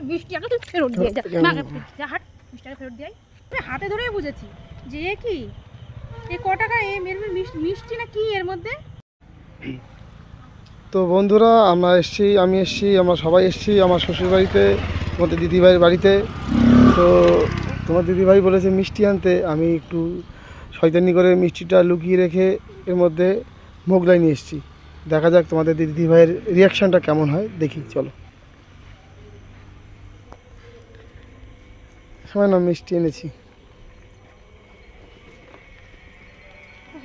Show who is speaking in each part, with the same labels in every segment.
Speaker 1: মিষ্টি আগে তুই ফেরত দিয়ে যা, না যা হাট, মিষ্টিটা ফেরত দিয়ে। আমি হাতে ধরেই বুঝেছি যে এ কি, এ ক টাকা, এ মিষ্টি না কি এর মধ্যে।
Speaker 2: তো বন্ধুরা আমরা এসছি, আমি এসছি, আমরা সবাই এসছি আমার শ্বশুর বাড়িতে, তোমাদের দিদিভাইয়ের বাড়িতে। তো তোমার দিদিভাই বলেছে মিষ্টি আনতে, আমি একটু শয়তানি করে মিষ্টিটা লুকিয়ে রেখে এর মধ্যে মোগলাই নিয়ে এসেছি। দেখা যাক তোমাদের দিদিভাইয়ের রিয়াকশানটা কেমন হয়, দেখি চলো। সময় না মিষ্টি এনেছি।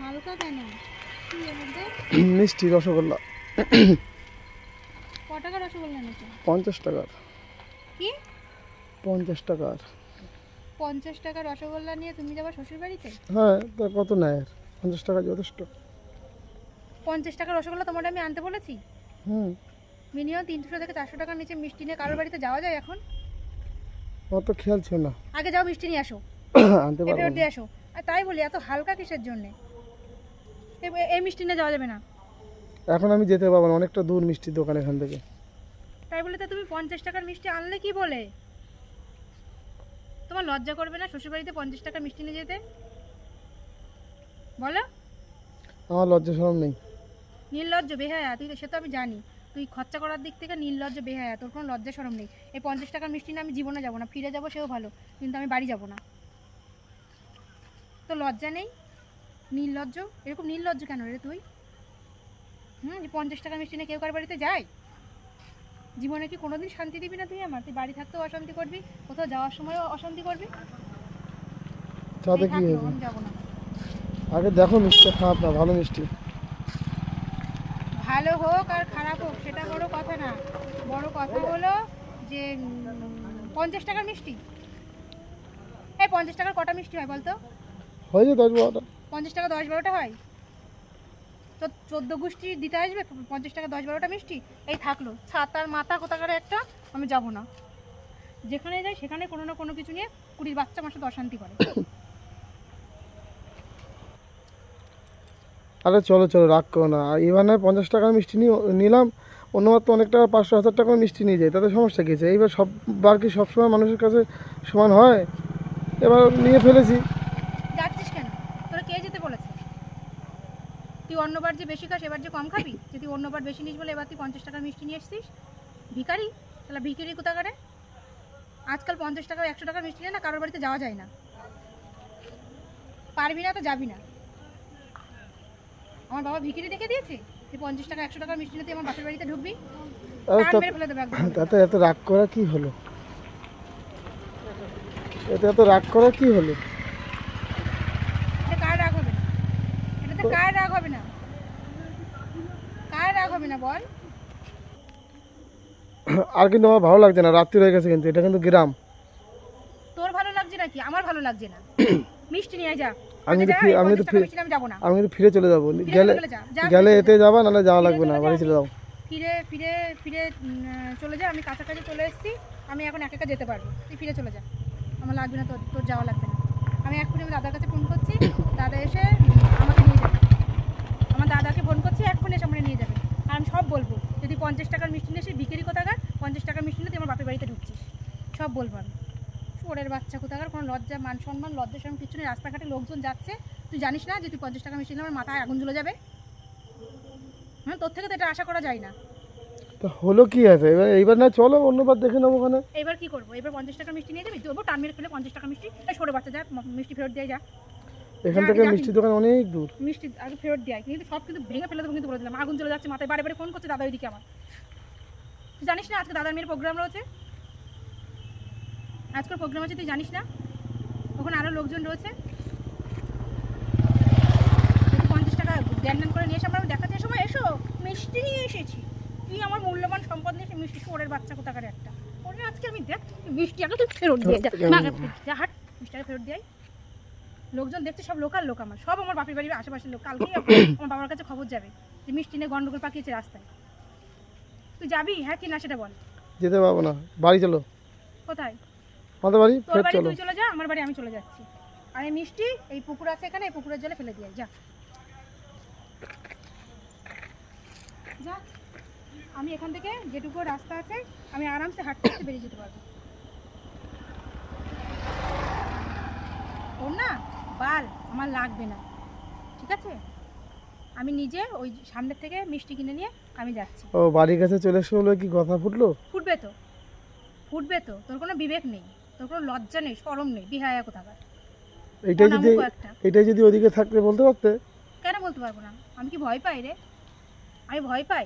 Speaker 1: হালকা কেন কি এর মধ্যে?
Speaker 2: মিষ্টি রসগোল্লা।
Speaker 1: ক টাকা রসগোল্লা এনেছো?
Speaker 2: 50 টাকার।
Speaker 1: কি
Speaker 2: 50 টাকার?
Speaker 1: 50 টাকা রসগোল্লা নিয়ে তুমি যাবা শ্বশুর বাড়িতে?
Speaker 2: হ্যাঁ, তা কত নেয়? 50 টাকা যথেষ্ট।
Speaker 1: 50 টাকা রসগোল্লা তোমার আমি আনতে বলেছি? মিনিমাম 300 থেকে 400 টাকার নিচে মিষ্টি নিয়ে কারোর বাড়িতে যাওয়া যায় এখন?
Speaker 2: অত খেয়াল ছিল না।
Speaker 1: আগে যাও মিষ্টি নিয়ে আসো,
Speaker 2: আনতে পারবো
Speaker 1: ফেরত দিয়ে আসো। আর তাই বলি এত হালকা কিসের জন্য? এই মিষ্টি নিয়ে যাওয়া যাবে না।
Speaker 2: এখন আমি যেতে পারবো না, অনেকটা দূর মিষ্টির দোকান এখান থেকে।
Speaker 1: তাই বলে তো তুমি 50 টাকার মিষ্টি আনলে কি বলে? তোমার লজ্জা করবে না শ্বশুর বাড়িতে 50 টাকা মিষ্টি নিয়ে যেতে? বলো।
Speaker 2: আমার লজ্জা শরম নেই।
Speaker 1: নির্লজ্জ বেহায়া তুই, সে তো আমি জানি। তুই খরচা করার দিক থেকে নির্লজ্জ বেহায়া, তোর কোনো লজ্জা শরম নেই। এই 50 টাকার মিষ্টি না আমি জীবনে যাবো না, ফিরে যাবো সেও ভালো, কিন্তু আমি বাড়ি যাবো না। তো লজ্জা নেই? নির্লজ্জ, এরকম নির্লজ্জ কেন রে তুই? যে 50 টাকার মিষ্টি নিয়ে কেউ কার বাড়িতে যায়? জীবনে কি কোনোদিন শান্তি দিবি না তুই আমার? তুই বাড়ি থাকতেও অশান্তি করবি, কোথাও যাওয়ার সময়ও অশান্তি করবি।
Speaker 2: তাতে কি হয়েছে?
Speaker 1: আমি যাবো না।
Speaker 2: আগে দেখো মিষ্টি খারাপ না, ভালো মিষ্টি।
Speaker 1: ভালো হোক আর খারাপ হোক সেটা বড় কথা না, বড় কথা হলো যে 50 টাকার মিষ্টি। এই 50 টাকার কটা মিষ্টি হয় বলতো?
Speaker 2: হয়েছে 10-12টা।
Speaker 1: 50 টাকা 10-12টা হয়? তো 14 গোষ্ঠী দিতে আসবে 50 টাকা 10-12টা মিষ্টি? এই থাকলো ছাতার মাথা কোথাকার একটা, আমি যাব না। যেখানে যাই সেখানে কোনো না কোনো কিছু নিয়ে কুড়ির বাচ্চা আমার সাথে অশান্তি করে।
Speaker 2: আরে চলো চলো, রাগ করো না। এবার নয় 50 টাকার মিষ্টি নিলাম, অন্যবার তো অনেক টাকা 500-1000 টাকার মিষ্টি নিয়ে যায়, তাতে সমস্যা কী আছে? এইবার সববার কি সবসময় মানুষের কাছে সমান হয়? এবার নিয়ে ফেলেছি।
Speaker 1: যাচ্ছিস কেন? তোরা কে যেতে বলেছে? তুই অন্যবার যে বেশি খাস এবার যে কম খাবি? যে তুই অন্যবার বেশি নিস বলে এবার তুই 50 টাকার মিষ্টি নিয়ে এসছিস? ভিখারি, তাহলে ভিখারি কোথাকারে? আজকাল 50 টাকা 100 টাকার মিষ্টি নিয়ে না কারোর বাড়িতে যাওয়া যায় না। পারবি না তো যাবি না। আমার বাবা ভিখারি দেখে দিয়েছে যে 50 টাকা 100 টাকার মিষ্টি নিয়ে তুই আমার বাপের বাড়িতে ঢুকবি? মেরে ফেলে দেবে একদম।
Speaker 2: তাতে এত রাগ করা কি হলো? এত রাগ করা কি হলো?
Speaker 1: এটা কার রাগ হবে না? এটাতে কার রাগ হবে না? কার রাগ হবে না বল?
Speaker 2: আর কিন্তু আমার ভালো লাগছে না, রাত্রি হয়ে গেছে, কিন্তু এটা কিন্তু গ্রাম।
Speaker 1: তোর ভালো লাগছে নাকি? আমার ভালো লাগছে না। মিষ্টি নিয়ে যা।
Speaker 2: আমি কিন্তু ফিরে চলে যাবো। গেলে এতে যাবা, নাহলে যাওয়া লাগবে না, বাড়ি চলে যাও।
Speaker 1: ফিরে ফিরে ফিরে চলে যা। আমি কাছাকাছি চলে এসেছি, আমি এখন একা একা যেতে পারবো। তুই ফিরে চলে যা, আমার লাগবে না, তোর যাওয়া লাগবে না। আমি এক্ষুনি আমার দাদার কাছে ফোন করছি, দাদা এসে আমাকে নিয়ে যাবে। আমার দাদাকে ফোন করছি, এক্ষুনি এসে আমরা নিয়ে যাবে। আর আমি সব বলবো যদি 50 টাকার মিষ্টি নিয়ে এসে বিক্রি কোথাকার 50 টাকার মিষ্টি নিয়ে তুই আমার বাপের বাড়িতে ঢুকছিস, সব বলবো আমি। ওরের বাচ্চা কোথাকার, কোনো লজ্জা মান সম্মান লজ্জা সরম কিছু নেই। রাস্তাঘাটে লোকজন যাচ্ছে, তুই জানিস না যে তুই 50 টাকা মিষ্টি নিলে আমার মাথায় আগুন জ্বলে যাবে? হ্যাঁ, তোর থেকে তো এটা আশা করা যায় না।
Speaker 2: তো হলো কি আছে? এইবার না চলো অন্যবার দেখে নেবো ওখানে।
Speaker 1: এবার কি করবো? এবার 50 টাকা মিষ্টি নিয়ে যাবি? তুই টান মেরে ফেলে 50 টাকা মিষ্টি সরে বাচ্চা যা, মিষ্টি ফেরত দিয়ে যা।
Speaker 2: এখান থেকে মিষ্টির দোকান অনেক দূর,
Speaker 1: মিষ্টি আগে ফেরত দেয়, কিন্তু সব কিন্তু ভেঙে ফেলে দেবো কিন্তু বলে দিলাম। আগুন চলে যাচ্ছে মাথায়, বারে বারে ফোন করছে দাদা ওইদিকে আমার। তুই জানিস না আজকে দাদার মেয়ের প্রোগ্রাম রয়েছে? আজকের প্রোগ্রাম আছে, তুই জানিস না? ওখানে আরও লোকজন রয়েছে। 50 টাকা ড্যান করে নিয়ে এসে আমরা দেখাতে সময় এসো মিষ্টি নিয়ে এসেছি, তুই আমার মূল্যবান সম্পদ নিয়ে মিষ্টি ওরের বাচ্চা কোথাকার একটা। ওরে আজকে আমি দেখ মিষ্টি আগে তুই ফেরত দিয়ে যা হাট, মিষ্টিটা ফেরত দিয়ে। লোকজন দেখছে, সব লোকাল লোক, আমার সব আমার বাপের বাড়ির আশেপাশের লোক। কালকেই আমার বাবার কাছে খবর যাবে যে মিষ্টি নিয়ে গন্ডগোল পাকিয়েছে রাস্তায়। তুই যাবি হ্যাঁ কি না সেটা বল।
Speaker 2: যেতে পারবো না, বাড়ি চলো।
Speaker 1: কোথায়?
Speaker 2: আমাদের বাড়ি।
Speaker 1: তোর বাড়ি তুই চলে যা, আমার বাড়ি আমি চলে যাচ্ছি। আর এই মিষ্টি এই পুকুর আছে এখানে, এই পুকুরের জলে ফেলে দিয়ে যা। যা, আমি এখান থেকে যেটুকু রাস্তা আছে আমি আরামসে হাঁটতে হাঁটতে বেরিয়ে যেতে পারবো। তোর না বাল আমার লাগবে না, ঠিক আছে? আমি নিজে ওই সামনের থেকে মিষ্টি কিনে নিয়ে আমি যাচ্ছি।
Speaker 2: ও বাড়ির কাছে চলে এসে হলো কি কথা ফুটলো?
Speaker 1: ফুটবে তো, ফুটবে তো। তোর কোনো বিবেক নেই, তোর কোনো লজ্জা নেই, শরম নেই, বিহায়া কোথাকার।
Speaker 2: এইটাই যদি ওদিকে থাকতে বলতে পারতে।
Speaker 1: কেন বলতে পারবো না? আমি কি ভয় পাই রে? আমি ভয় পাই?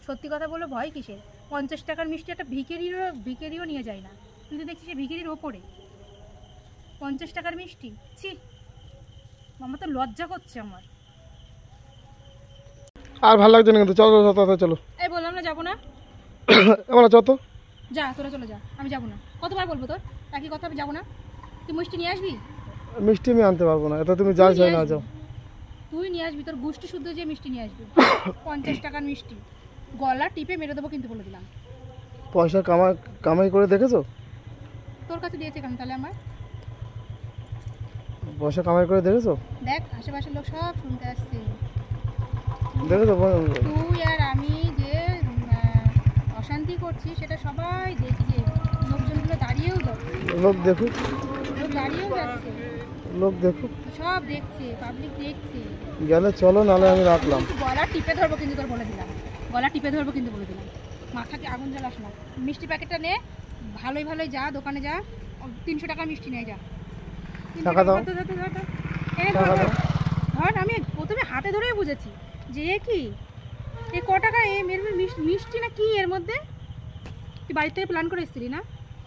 Speaker 1: সত্যি কথা বলে ভয় কিসের? 50 টাকার মিষ্টি একটা ভিখারিও নিয়ে যায় না। তুই তো দেখছিস ভিখারির ওপরে 50 টাকার মিষ্টি। ছি, আমার তো লজ্জা করছে আমার।
Speaker 2: আর ভালো লাগছে না কিন্তু, চলো চলো চলো।
Speaker 1: এই বললাম না যাবো না।
Speaker 2: আমরা যত
Speaker 1: যা, তোরা চলে যা, আমি যাবো না। কতবার বলবো তোর একই কথা? আমি যাবো না। তুই মিষ্টি নিয়ে আসবি?
Speaker 2: মিষ্টি আমি আনতে পারবো না, এটা তুমি যা চাই না যাও।
Speaker 1: তুই নিয়ে আসবি, তোর গোষ্ঠী শুদ্ধ যে মিষ্টি নিয়ে আসবি। 50 টাকার মিষ্টি গলা টিপে মেরে দেবো কিন্তু, বলে দিলাম।
Speaker 2: পয়সা কামাই করে দেখেছো?
Speaker 1: তোর কাছে দিয়েছে কেন তাহলে আমার?
Speaker 2: পয়সা কামাই করে দেখেছো?
Speaker 1: দেখ, আশেপাশের লোক সব শুনতে আসছে।
Speaker 2: দেখেছো
Speaker 1: তুই আর আমি যে অশান্তি করছি সেটা সবাই দেখছে। লোকজনগুলো দাঁড়িয়েও যাচ্ছে।
Speaker 2: লোক দেখুক,
Speaker 1: লোক দাঁড়িয়েও যাচ্ছে,
Speaker 2: লোক দেখুক,
Speaker 1: সব দেখছে, পাবলিক দেখছে।
Speaker 2: গেলে চলো, নালে আমি রাখলাম।
Speaker 1: গলা টিপে ধরবো কিন্তু, তোর বলে দিলাম। গলা টিপে ধরবো কিন্তু, বলে দিলাম। মাথাকে আগুন জ্বালাস না। মিষ্টি প্যাকেটটা নে, ভালোই যা, দোকানে যা, 300 টাকার মিষ্টি নিয়ে যা।
Speaker 2: টাকা দাও।
Speaker 1: ধর, আমি প্রথমে হাতে ধরেই বুঝেছি যে কি এ ক টাকা, এ মিষ্টি না কি এর মধ্যে। তুই বাড়ি থেকে প্ল্যান করে এসেছিলি না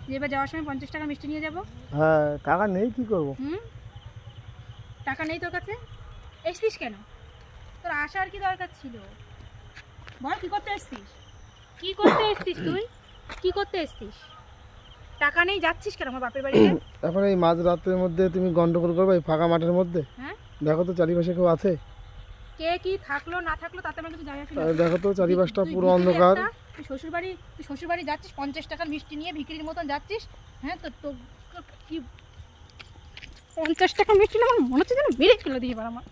Speaker 1: যে এবার যাওয়ার সময় 50 টাকা মিষ্টি নিয়ে যাবো?
Speaker 2: হ্যাঁ, টাকা নেই, কি করবো?
Speaker 1: টাকা নেই তোর কাছে? এসছিস কেন? তোর আসার কি দরকার ছিল? বল, কি করতে এসছিস? কি করতে এসছিস তুই? কি করতে এসছিস? টাকা নেই, যাচ্ছিস কেন আমার বাপের বাড়িতে?
Speaker 2: এখন এই মাঝ রাতের মধ্যে তুমি গন্ডগোল করবে এই ফাঁকা মাঠের মধ্যে?
Speaker 1: হ্যাঁ,
Speaker 2: দেখো তো চারিপাশে কেউ আছে?
Speaker 1: কে কি থাকলো না থাকলো তাতে আমার কিছু যায় আসে না।
Speaker 2: দেখো তো চারিপাশটা পুরো অন্ধকার।
Speaker 1: তুই শ্বশুর বাড়ি যাচ্ছিস 50 টাকার মিষ্টি নিয়ে, ভিখিরির মতন যাচ্ছিস। হ্যাঁ, তো কি 50 টাকা মিষ্টি না, আমার মনে হচ্ছে যেন মেরে ফেলে দিয়ে এবার আমার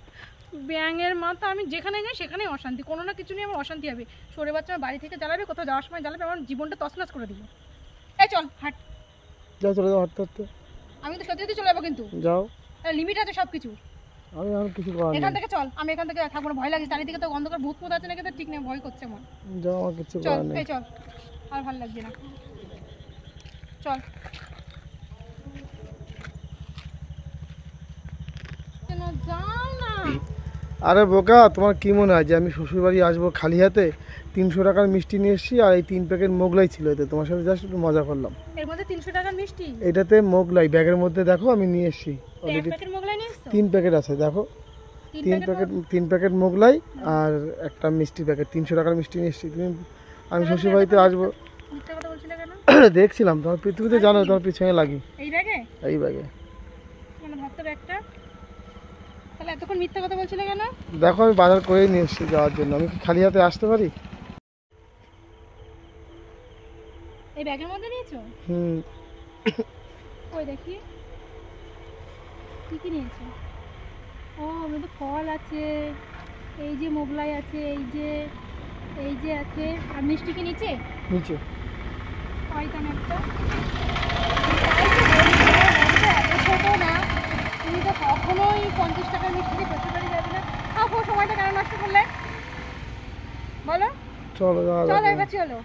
Speaker 1: ব্যাঙের মাথা। আমি যেখানে যাই সেখানেই অশান্তি, কোনো না কিছু নিয়ে আমার অশান্তি হবে। সরে বাচ্চা আমার বাড়ি থেকে জ্বালাবে, কোথাও যাওয়ার সময় জ্বালাবে, আমার জীবনটা তছনছ করে দিবে। এই চল হাট,
Speaker 2: যাও, চলে যাও, হাঁটতে হাঁটতে।
Speaker 1: আমি তো সত্যি চলে যাবো কিন্তু,
Speaker 2: যাও,
Speaker 1: লিমিট আছে সব কিছু।
Speaker 2: আমি আর কিছু করার
Speaker 1: এখান
Speaker 2: নেই।
Speaker 1: থেকে চল, আমি এখান থেকে থাকবো না, ভয় লাগে। চারিদিকে তো অন্ধকার, ভূত আছে নাকি তো ঠিক নেই, ভয় করছে আমার।
Speaker 2: যাও, আমার কিছু
Speaker 1: চল,
Speaker 2: করার নেই।
Speaker 1: এই চল, আর ভালো লাগছে না, চল। যাও না।
Speaker 2: আরে বোকা, তোমার কি মনে হয় যে আমি শ্বশুর বাড়ি আসবো খালি হাতে? 300 টাকার মিষ্টি নিয়ে এসেছি, আর এই 3 প্যাকেট মোগলাই ছিল। এতে তোমার সাথে জাস্ট একটু মজা করলাম।
Speaker 1: এর মধ্যে 300 টাকার মিষ্টি?
Speaker 2: এটাতে মোগলাই ব্যাগের মধ্যে দেখো আমি নিয়ে এসেছি অলরেডি।
Speaker 1: 1 প্যাকেট মোগলাই নিয়ে এসছো?
Speaker 2: 3 প্যাকেট আছে, দেখো। 3 প্যাকেট মোগলাই আর একটা মিষ্টি প্যাকেট, 300 টাকার মিষ্টি নিয়ে এসেছি। আমি শ্বশুর বাড়িতে আসবো।
Speaker 1: মিথ্যা কথা বলছিলে কেন?
Speaker 2: দেখছিলাম তোমার, পৃথিবীতে জানো তোমার পিছনে লাগি।
Speaker 1: এই ব্যাগে?
Speaker 2: এই ব্যাগে।
Speaker 1: মানে ভাবতো ব্যাগটা, তাহলে এতক্ষণ মিথ্যা কথা বলছিলে কেন?
Speaker 2: দেখো, আমি বাজার করেই নিয়ে এসেছি যাওয়ার জন্য। আমি কি খালি হাতে আসতে পারি?
Speaker 1: এই ব্যাগের মধ্যে নিয়েছো? ওই দেখি কি কি নিয়েছো। ও, ওর মধ্যে ফল আছে, এই যে মোগলাই আছে, এই যে আছে, আর মিষ্টি কি নিচে?
Speaker 2: নিচে
Speaker 1: পাইতাম একটা। ছোট না, তুমি তো কখনোই 50 টাকার মিষ্টি শ্বশুর বাড়ি যাবে না। সময়টা কেন নষ্ট করলে বলো?
Speaker 2: চলো,
Speaker 1: চলো এবার চলো।